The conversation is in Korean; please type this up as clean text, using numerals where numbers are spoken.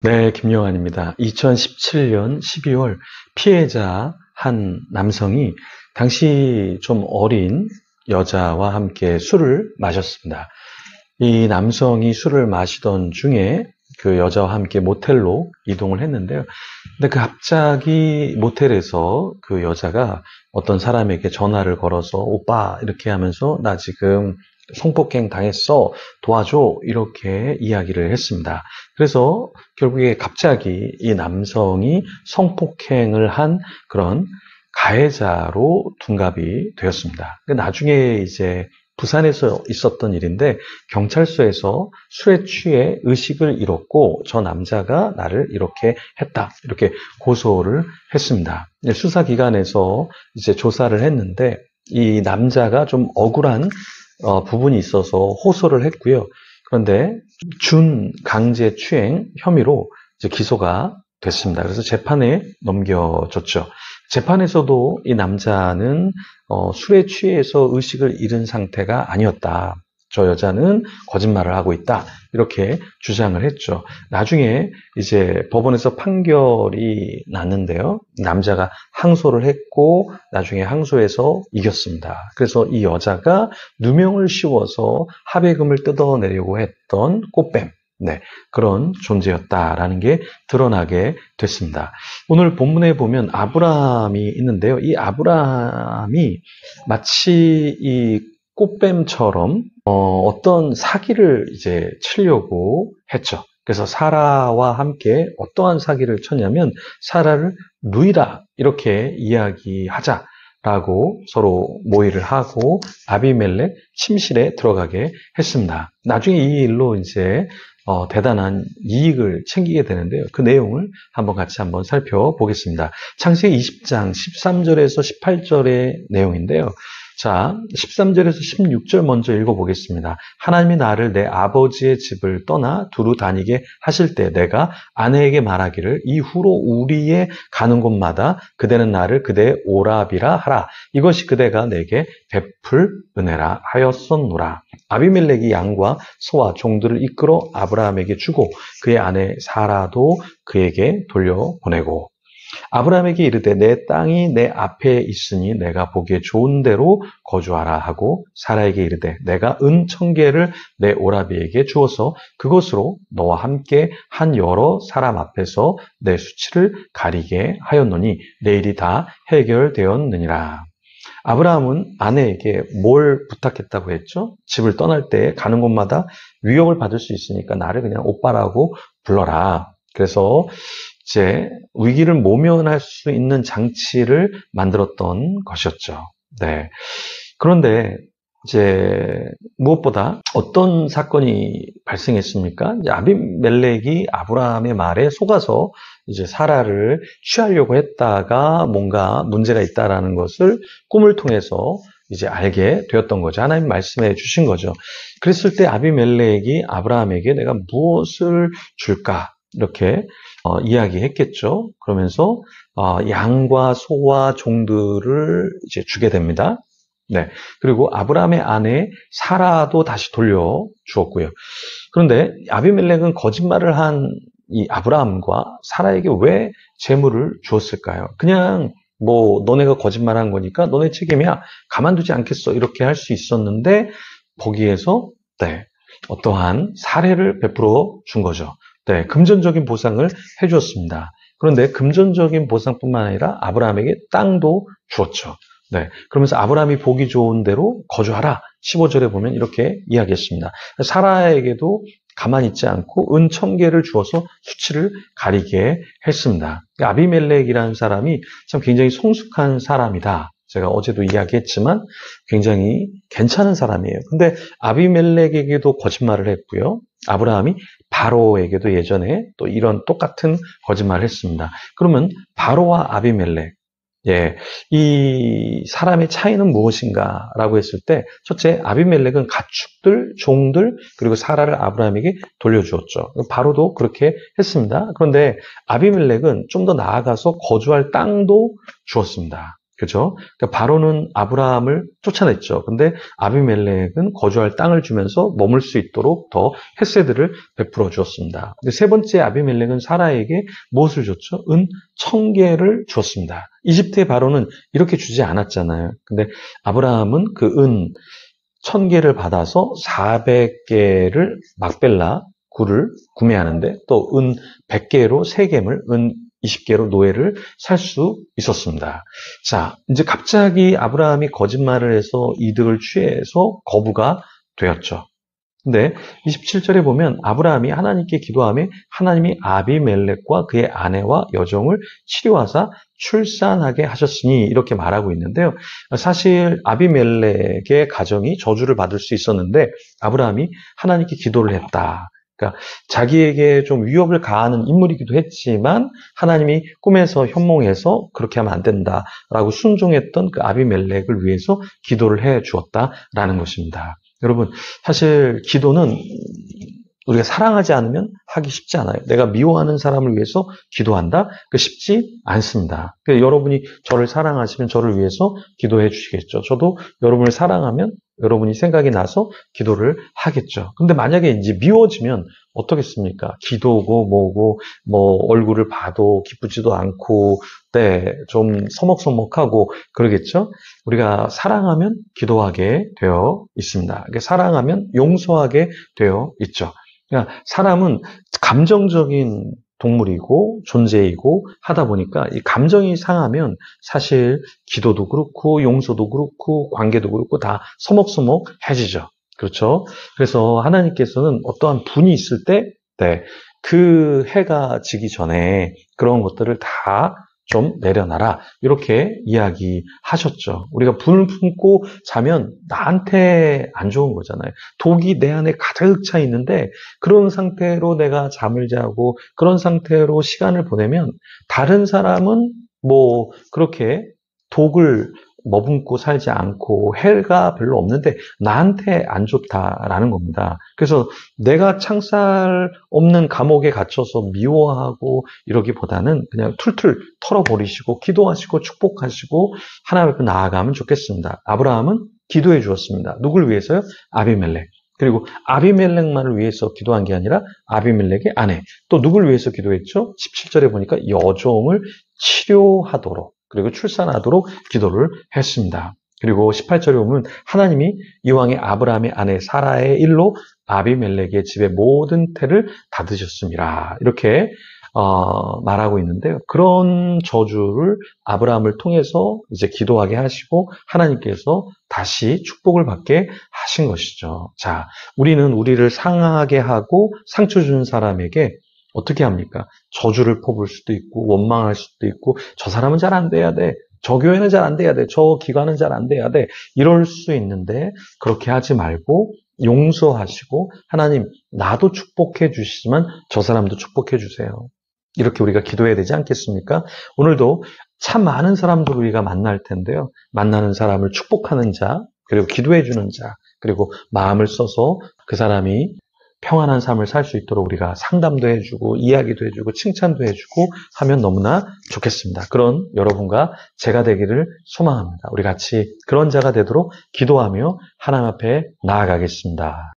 네, 김용환입니다. 2017년 12월 피해자 한 남성이 당시 좀 어린 여자와 함께 술을 마셨습니다. 이 남성이 술을 마시던 중에 그 여자와 함께 모텔로 이동을 했는데요. 근데 갑자기 모텔에서 그 여자가 어떤 사람에게 전화를 걸어서 오빠 이렇게 하면서 나 지금 성폭행 당했어 도와줘 이렇게 이야기를 했습니다. 그래서 결국에 갑자기 이 남성이 성폭행을 한 그런 가해자로 둔갑이 되었습니다. 나중에 이제 부산에서 있었던 일인데 경찰서에서 술에 취해 의식을 잃었고 저 남자가 나를 이렇게 했다 이렇게 고소를 했습니다. 수사기관에서 이제 조사를 했는데 이 남자가 좀 억울한 부분이 있어서 호소를 했고요. 그런데 준강제추행 혐의로 이제 기소가 됐습니다. 그래서 재판에 넘겨졌죠. 재판에서도 이 남자는 술에 취해서 의식을 잃은 상태가 아니었다. 저 여자는 거짓말을 하고 있다. 이렇게 주장을 했죠. 나중에 이제 법원에서 판결이 났는데요. 남자가 항소를 했고 나중에 항소해서 이겼습니다. 그래서 이 여자가 누명을 씌워서 합의금을 뜯어내려고 했던 꽃뱀. 네, 그런 존재였다라는 게 드러나게 됐습니다. 오늘 본문에 보면 아브라함이 있는데요. 이 아브라함이 마치 이 꽃뱀처럼 어떤 사기를 이제 치려고 했죠. 그래서 사라와 함께 어떠한 사기를 쳤냐면 사라를 누이라 이렇게 이야기하자라고 서로 모의를 하고 아비멜렉 침실에 들어가게 했습니다. 나중에 이 일로 이제 대단한 이익을 챙기게 되는데요. 그 내용을 같이 살펴보겠습니다. 창세기 20장 13절에서 18절의 내용인데요. 자, 13절에서 16절 먼저 읽어보겠습니다. 하나님이 나를 내 아버지의 집을 떠나 두루 다니게 하실 때 내가 아내에게 말하기를 이후로 우리의 가는 곳마다 그대는 나를 그대의 오라비라 하라. 이것이 그대가 내게 베풀 은혜라 하였었노라. 아비멜렉이 양과 소와 종들을 이끌어 아브라함에게 주고 그의 아내 사라도 그에게 돌려보내고 아브라함에게 이르되 내 땅이 내 앞에 있으니 내가 보기에 좋은 데로 거주하라 하고 사라에게 이르되 내가 은 1000개를 내 오라비에게 주어서 그것으로 너와 함께 한 여러 사람 앞에서 내 수치를 가리게 하였노니 내 일이 다 해결되었느니라. 아브라함은 아내에게 뭘 부탁했다고 했죠? 집을 떠날 때 가는 곳마다 위협을 받을 수 있으니까 나를 그냥 오빠라고 불러라. 그래서 이제 위기를 모면할 수 있는 장치를 만들었던 것이었죠. 네. 그런데 이제 무엇보다 어떤 사건이 발생했습니까? 이제 아비멜렉이 아브라함의 말에 속아서 이제 사라를 취하려고 했다가 뭔가 문제가 있다라는 것을 꿈을 통해서 이제 알게 되었던 거죠. 하나님 말씀해 주신 거죠. 그랬을 때 아비멜렉이 아브라함에게 내가 무엇을 줄까? 이렇게 이야기했겠죠. 그러면서 양과 소와 종들을 이제 주게 됩니다. 네. 그리고 아브라함의 아내 사라도 다시 돌려주었고요. 그런데 아비멜렉은 거짓말을 한 이 아브라함과 사라에게 왜 재물을 주었을까요? 그냥 뭐 너네가 거짓말한 거니까 너네 책임이야. 가만두지 않겠어. 이렇게 할 수 있었는데 거기에서 네. 어떠한 사례를 베풀어 준 거죠. 네, 금전적인 보상을 해주었습니다. 그런데 금전적인 보상뿐만 아니라 아브라함에게 땅도 주었죠. 네, 그러면서 아브라함이 보기 좋은 대로 거주하라. 15절에 보면 이렇게 이야기했습니다. 사라에게도 가만히 있지 않고 은 1000개를 주어서 수치를 가리게 했습니다. 아비멜렉이라는 사람이 참 굉장히 성숙한 사람이다. 제가 어제도 이야기했지만 굉장히 괜찮은 사람이에요. 근데 아비멜렉에게도 거짓말을 했고요. 아브라함이 바로에게도 예전에 또 이런 똑같은 거짓말을 했습니다. 그러면 바로와 아비멜렉, 예, 이 사람의 차이는 무엇인가라고 했을 때 첫째, 아비멜렉은 가축들, 종들, 그리고 사라를 아브라함에게 돌려주었죠. 바로도 그렇게 했습니다. 그런데 아비멜렉은 좀 더 나아가서 거주할 땅도 주었습니다. 그죠? 그러니까 바로는 아브라함을 쫓아냈죠. 근데 아비멜렉은 거주할 땅을 주면서 머물 수 있도록 더 헤세드를 베풀어 주었습니다. 근데 세 번째 아비멜렉은 사라에게 무엇을 줬죠? 은 1000개를 주었습니다. 이집트의 바로는 이렇게 주지 않았잖아요. 근데 아브라함은 그 은 1000개를 받아서 400개를 막벨라 굴을 구매하는데 또 은 100개로 세겜을, 은 20개로 노예를 살 수 있었습니다. 자, 이제 갑자기 아브라함이 거짓말을 해서 이득을 취해서 거부가 되었죠. 근데 27절에 보면 아브라함이 하나님께 기도하며 하나님이 아비멜렉과 그의 아내와 여종을 치료하사 출산하게 하셨으니 이렇게 말하고 있는데요. 사실 아비멜렉의 가정이 저주를 받을 수 있었는데 아브라함이 하나님께 기도를 했다. 그러니까 자기에게 좀 위협을 가하는 인물이기도 했지만 하나님이 꿈에서 현몽해서 그렇게 하면 안 된다라고 순종했던 그 아비멜렉을 위해서 기도를 해 주었다라는 것입니다. 여러분, 사실 기도는 우리가 사랑하지 않으면 하기 쉽지 않아요. 내가 미워하는 사람을 위해서 기도한다? 그 쉽지 않습니다. 그러니까 여러분이 저를 사랑하시면 저를 위해서 기도해 주시겠죠. 저도 여러분을 사랑하면 여러분이 생각이 나서 기도를 하겠죠. 근데 만약에 이제 미워지면 어떻겠습니까? 기도고 뭐고 뭐 얼굴을 봐도 기쁘지도 않고 네, 좀 서먹서먹하고 그러겠죠? 우리가 사랑하면 기도하게 되어 있습니다. 그러니까 사랑하면 용서하게 되어 있죠. 그러니까 사람은 감정적인 동물이고 존재이고 하다 보니까 이 감정이 상하면 사실 기도도 그렇고 용서도 그렇고 관계도 그렇고 다 서먹서먹해지죠. 그렇죠? 그래서 하나님께서는 어떠한 분이 있을 때, 네, 그 해가 지기 전에 그런 것들을 다 좀 내려놔라. 이렇게 이야기하셨죠. 우리가 분을 품고 자면 나한테 안 좋은 거잖아요. 독이 내 안에 가득 차 있는데 그런 상태로 내가 잠을 자고 그런 상태로 시간을 보내면 다른 사람은 뭐 그렇게 독을 머금고 살지 않고 해가 별로 없는데 나한테 안 좋다라는 겁니다. 그래서 내가 창살 없는 감옥에 갇혀서 미워하고 이러기보다는 그냥 툴툴 털어버리시고 기도하시고 축복하시고 하나님 앞에 나아가면 좋겠습니다. 아브라함은 기도해 주었습니다. 누굴 위해서요? 아비멜렉. 그리고 아비멜렉만을 위해서 기도한 게 아니라 아비멜렉의 아내. 또 누굴 위해서 기도했죠? 17절에 보니까 여종을 치료하도록 그리고 출산하도록 기도를 했습니다. 그리고 18절에 보면 하나님이 이왕에 아브라함의 아내 사라의 일로 아비멜렉의 집의 모든 태를 닫으셨습니다. 이렇게 말하고 있는데요. 그런 저주를 아브라함을 통해서 이제 기도하게 하시고 하나님께서 다시 축복을 받게 하신 것이죠. 자, 우리는 우리를 상하게 하고 상처 주는 사람에게 어떻게 합니까? 저주를 퍼부을 수도 있고 원망할 수도 있고 저 사람은 잘 안 돼야 돼. 저 교회는 잘 안 돼야 돼. 저 기관은 잘 안 돼야 돼. 이럴 수 있는데 그렇게 하지 말고 용서하시고 하나님 나도 축복해 주시지만 저 사람도 축복해 주세요. 이렇게 우리가 기도해야 되지 않겠습니까? 오늘도 참 많은 사람들 우리가 만날 텐데요. 만나는 사람을 축복하는 자, 그리고 기도해 주는 자, 그리고 마음을 써서 그 사람이 평안한 삶을 살 수 있도록 우리가 상담도 해주고 이야기도 해주고 칭찬도 해주고 하면 너무나 좋겠습니다. 그런 여러분과 제가 되기를 소망합니다. 우리 같이 그런 자가 되도록 기도하며 하나님 앞에 나아가겠습니다.